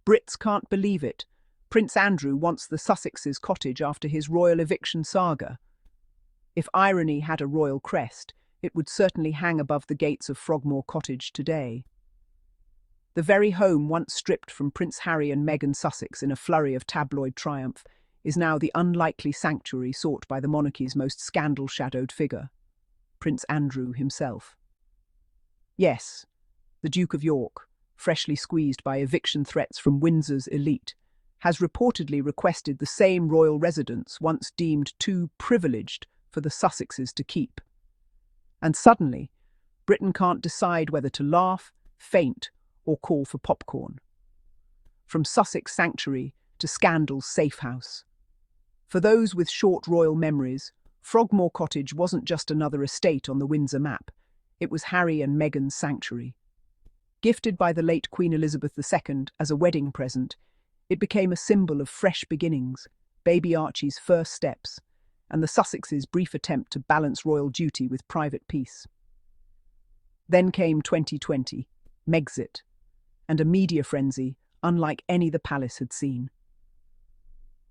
Brits Can't Believe It. Prince Andrew wants the Sussexes cottage after his royal eviction saga. If irony had a royal crest, it would certainly hang above the gates of Frogmore Cottage today. The very home once stripped from Prince Harry and Meghan Sussex in a flurry of tabloid triumph is now the unlikely sanctuary sought by the monarchy's most scandal-shadowed figure, Prince Andrew himself. Yes, the Duke of York, freshly squeezed by eviction threats from Windsor's elite, has reportedly requested the same royal residence once deemed too privileged for the Sussexes to keep. And suddenly, Britain can't decide whether to laugh, faint, or call for popcorn. From Sussex sanctuary to scandal's safe house. For those with short royal memories, Frogmore Cottage wasn't just another estate on the Windsor map. It was Harry and Meghan's sanctuary. Gifted by the late Queen Elizabeth II as a wedding present, it became a symbol of fresh beginnings, baby Archie's first steps, and the Sussexes' brief attempt to balance royal duty with private peace. Then came 2020, Megxit, and a media frenzy unlike any the palace had seen.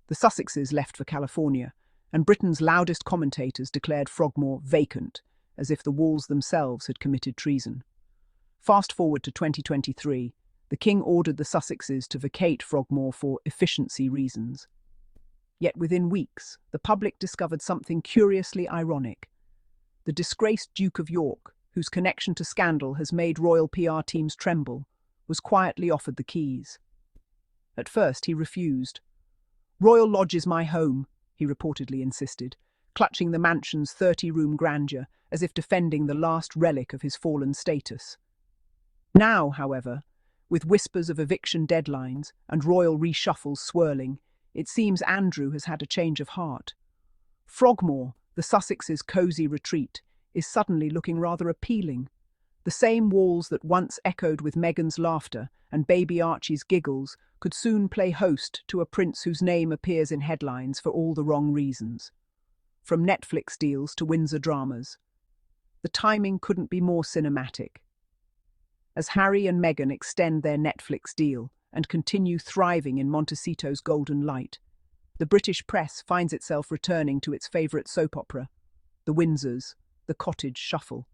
The Sussexes left for California, and Britain's loudest commentators declared Frogmore vacant, as if the walls themselves had committed treason. Fast forward to 2023, the King ordered the Sussexes to vacate Frogmore for efficiency reasons. Yet within weeks, the public discovered something curiously ironic. The disgraced Duke of York, whose connection to scandal has made royal PR teams tremble, was quietly offered the keys. At first, he refused. "Royal Lodge is my home," he reportedly insisted, clutching the mansion's 30-room grandeur as if defending the last relic of his fallen status. Now, however, with whispers of eviction deadlines and royal reshuffles swirling, it seems Andrew has had a change of heart. Frogmore, the Sussexes' cosy retreat, is suddenly looking rather appealing. The same walls that once echoed with Meghan's laughter and baby Archie's giggles could soon play host to a prince whose name appears in headlines for all the wrong reasons. From Netflix deals to Windsor dramas. The timing couldn't be more cinematic. As Harry and Meghan extend their Netflix deal and continue thriving in Montecito's golden light, the British press finds itself returning to its favourite soap opera, The Windsors, The Cottage Shuffle.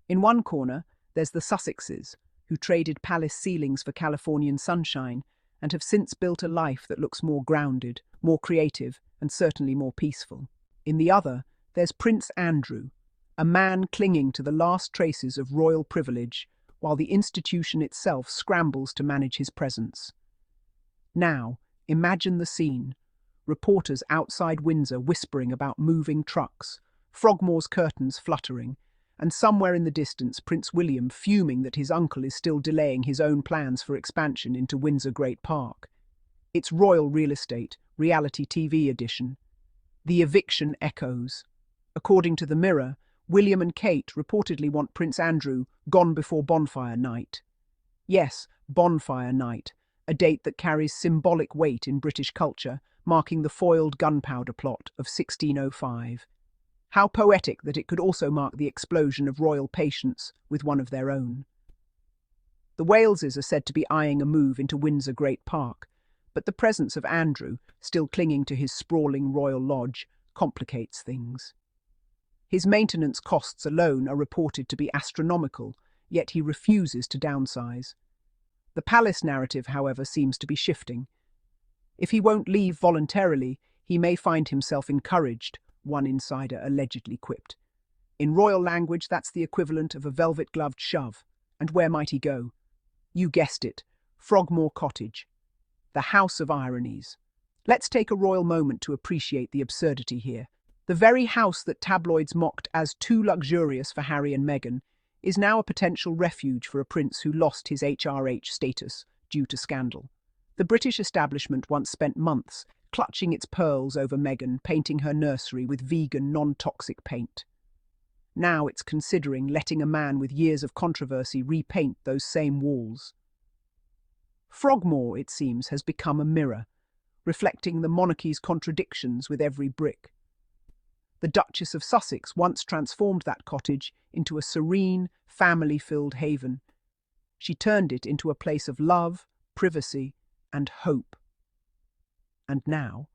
In one corner, there's the Sussexes, who traded palace ceilings for Californian sunshine and have since built a life that looks more grounded, more creative, and certainly more peaceful. In the other, there's Prince Andrew, a man clinging to the last traces of royal privilege, while the institution itself scrambles to manage his presence. Now, imagine the scene. Reporters outside Windsor whispering about moving trucks, Frogmore's curtains fluttering, and somewhere in the distance Prince William fuming that his uncle is still delaying his own plans for expansion into Windsor Great Park. It's royal real estate, reality TV edition. The eviction echoes. According to the Mirror, William and Kate reportedly want Prince Andrew gone before Bonfire night. Yes, Bonfire night, a date that carries symbolic weight in British culture, marking the foiled gunpowder plot of 1605. How poetic that it could also mark the explosion of royal patience with one of their own. The Waleses are said to be eyeing a move into Windsor Great Park, but the presence of Andrew, still clinging to his sprawling royal lodge, complicates things. His maintenance costs alone are reported to be astronomical, yet he refuses to downsize. The palace narrative, however, seems to be shifting. If he won't leave voluntarily, he may find himself encouraged, one insider allegedly quipped. In royal language, that's the equivalent of a velvet-gloved shove. And where might he go? You guessed it, Frogmore Cottage, the house of ironies. Let's take a royal moment to appreciate the absurdity here. The very house that tabloids mocked as too luxurious for Harry and Meghan is now a potential refuge for a prince who lost his HRH status due to scandal. The British establishment once spent months clutching its pearls over Meghan, painting her nursery with vegan, non-toxic paint. Now it's considering letting a man with years of controversy repaint those same walls. Frogmore, it seems, has become a mirror, reflecting the monarchy's contradictions with every brick. The Duchess of Sussex once transformed that cottage into a serene, family-filled haven. She turned it into a place of love, privacy, and hope. And now,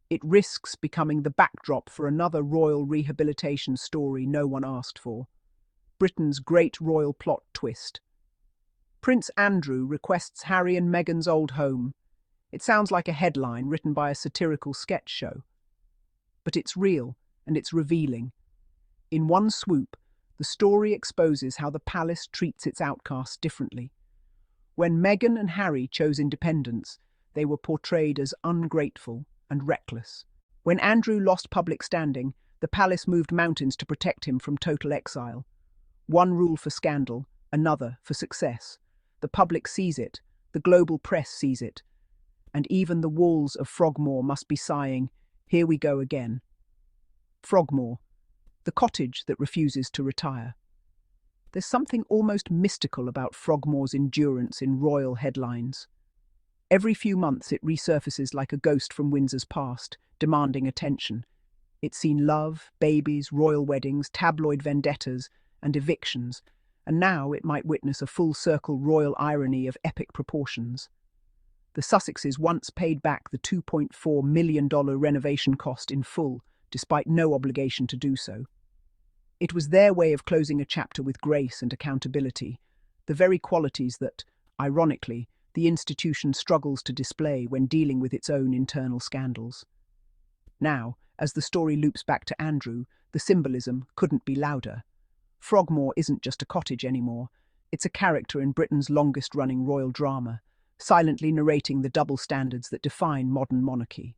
it risks becoming the backdrop for another royal rehabilitation story no one asked for. Britain's great royal plot twist. Prince Andrew requests Harry and Meghan's old home. It sounds like a headline written by a satirical sketch show. But it's real, and it's revealing. In one swoop, the story exposes how the palace treats its outcasts differently. When Meghan and Harry chose independence, they were portrayed as ungrateful and reckless. When Andrew lost public standing, the palace moved mountains to protect him from total exile. One rule for scandal, another for success. The public sees it, the global press sees it, and even the walls of Frogmore must be sighing, "Here we go again." Frogmore, the cottage that refuses to retire. There's something almost mystical about Frogmore's endurance in royal headlines. Every few months it resurfaces like a ghost from Windsor's past, demanding attention. It's seen love, babies, royal weddings, tabloid vendettas, and evictions, and now it might witness a full-circle royal irony of epic proportions. The Sussexes once paid back the $2.4 million renovation cost in full, despite no obligation to do so. It was their way of closing a chapter with grace and accountability, the very qualities that, ironically, the institution struggles to display when dealing with its own internal scandals. Now, as the story loops back to Andrew, the symbolism couldn't be louder. Frogmore isn't just a cottage anymore. It's a character in Britain's longest-running royal drama, silently narrating the double standards that define modern monarchy.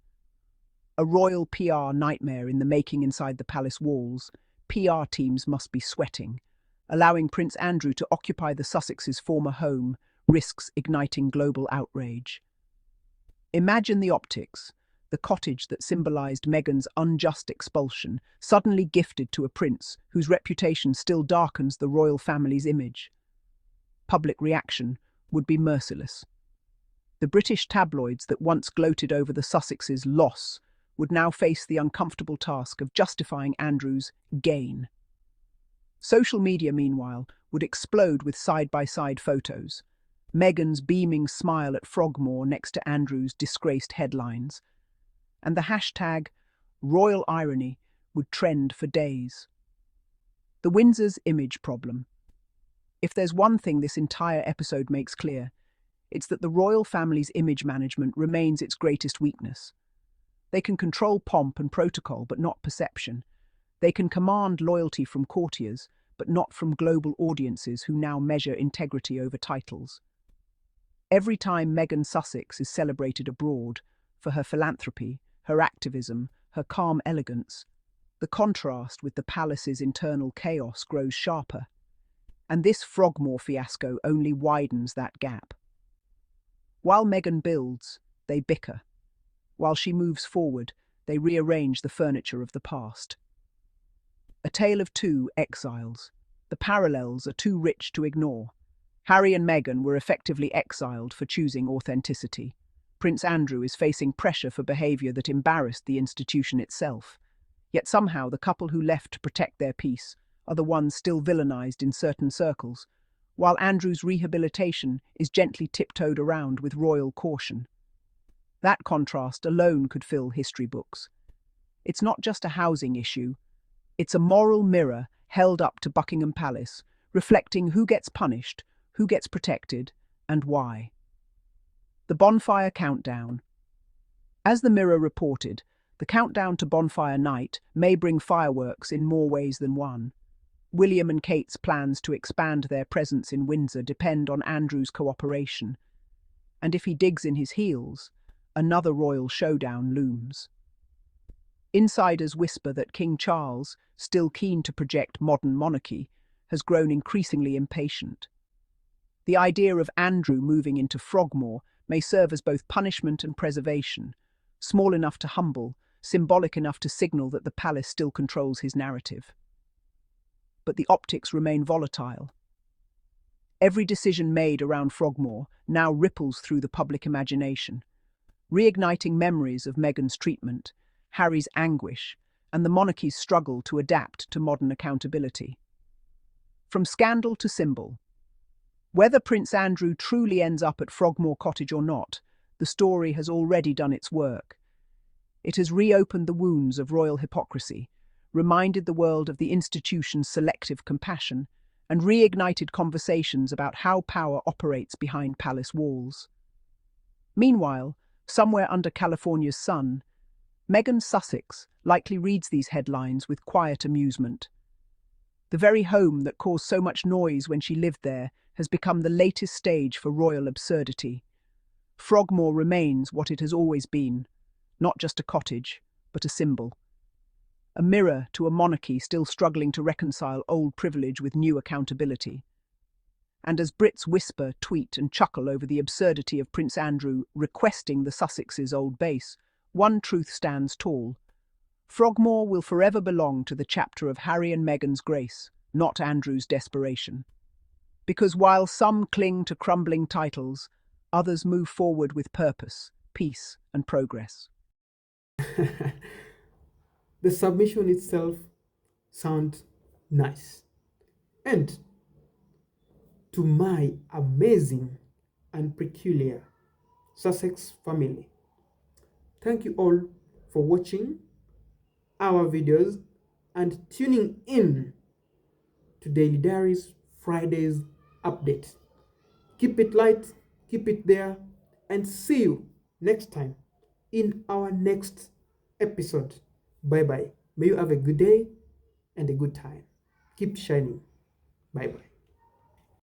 A royal PR nightmare in the making inside the palace walls, PR teams must be sweating. Allowing Prince Andrew to occupy the Sussexes' former home risks igniting global outrage. Imagine the optics. The cottage that symbolised Meghan's unjust expulsion, suddenly gifted to a prince whose reputation still darkens the royal family's image. Public reaction would be merciless. The British tabloids that once gloated over the Sussexes' loss would now face the uncomfortable task of justifying Andrew's gain. Social media, meanwhile, would explode with side-by-side photos. Meghan's beaming smile at Frogmore next to Andrew's disgraced headlines. And the hashtag royal irony would trend for days. The Windsor's image problem. If there's one thing this entire episode makes clear, it's that the royal family's image management remains its greatest weakness. They can control pomp and protocol, but not perception. They can command loyalty from courtiers, but not from global audiences who now measure integrity over titles. Every time Meghan Sussex is celebrated abroad for her philanthropy, her activism, her calm elegance, the contrast with the palace's internal chaos grows sharper. And this Frogmore fiasco only widens that gap. While Meghan builds, they bicker. While she moves forward, they rearrange the furniture of the past. A tale of two exiles. The parallels are too rich to ignore. Harry and Meghan were effectively exiled for choosing authenticity. Prince Andrew is facing pressure for behaviour that embarrassed the institution itself. Yet somehow the couple who left to protect their peace are the ones still villainised in certain circles, while Andrew's rehabilitation is gently tiptoed around with royal caution. That contrast alone could fill history books. It's not just a housing issue, it's a moral mirror held up to Buckingham Palace, reflecting who gets punished, who gets protected, and why. The Bonfire Countdown. As the Mirror reported, the countdown to Bonfire Night may bring fireworks in more ways than one. William and Kate's plans to expand their presence in Windsor depend on Andrew's cooperation. And if he digs in his heels, another royal showdown looms. Insiders whisper that King Charles, still keen to project modern monarchy, has grown increasingly impatient. The idea of Andrew moving into Frogmore may serve as both punishment and preservation, small enough to humble, symbolic enough to signal that the palace still controls his narrative. But the optics remain volatile. Every decision made around Frogmore now ripples through the public imagination, reigniting memories of Meghan's treatment, Harry's anguish, and the monarchy's struggle to adapt to modern accountability. From scandal to symbol, Whether Prince Andrew truly ends up at Frogmore Cottage or not, the story has already done its work. It has reopened the wounds of royal hypocrisy, reminded the world of the institution's selective compassion, and reignited conversations about how power operates behind palace walls. Meanwhile, somewhere under California's sun, Meghan Sussex likely reads these headlines with quiet amusement. The very home that caused so much noise when she lived there has become the latest stage for royal absurdity. Frogmore remains what it has always been, not just a cottage, but a symbol. A mirror to a monarchy still struggling to reconcile old privilege with new accountability. And as Brits whisper, tweet and chuckle over the absurdity of Prince Andrew requesting the Sussexes' old base, one truth stands tall. Frogmore will forever belong to the chapter of Harry and Meghan's grace, not Andrew's desperation. Because while some cling to crumbling titles, others move forward with purpose, peace and progress. The submission itself sounds nice. And to my amazing and peculiar Sussex family, thank you all for watching our videos and tuning in to Daily Diaries Friday's update. Keep it light, keep it there, and see you next time in our next episode. Bye bye. May you have a good day and a good time. Keep shining. Bye bye.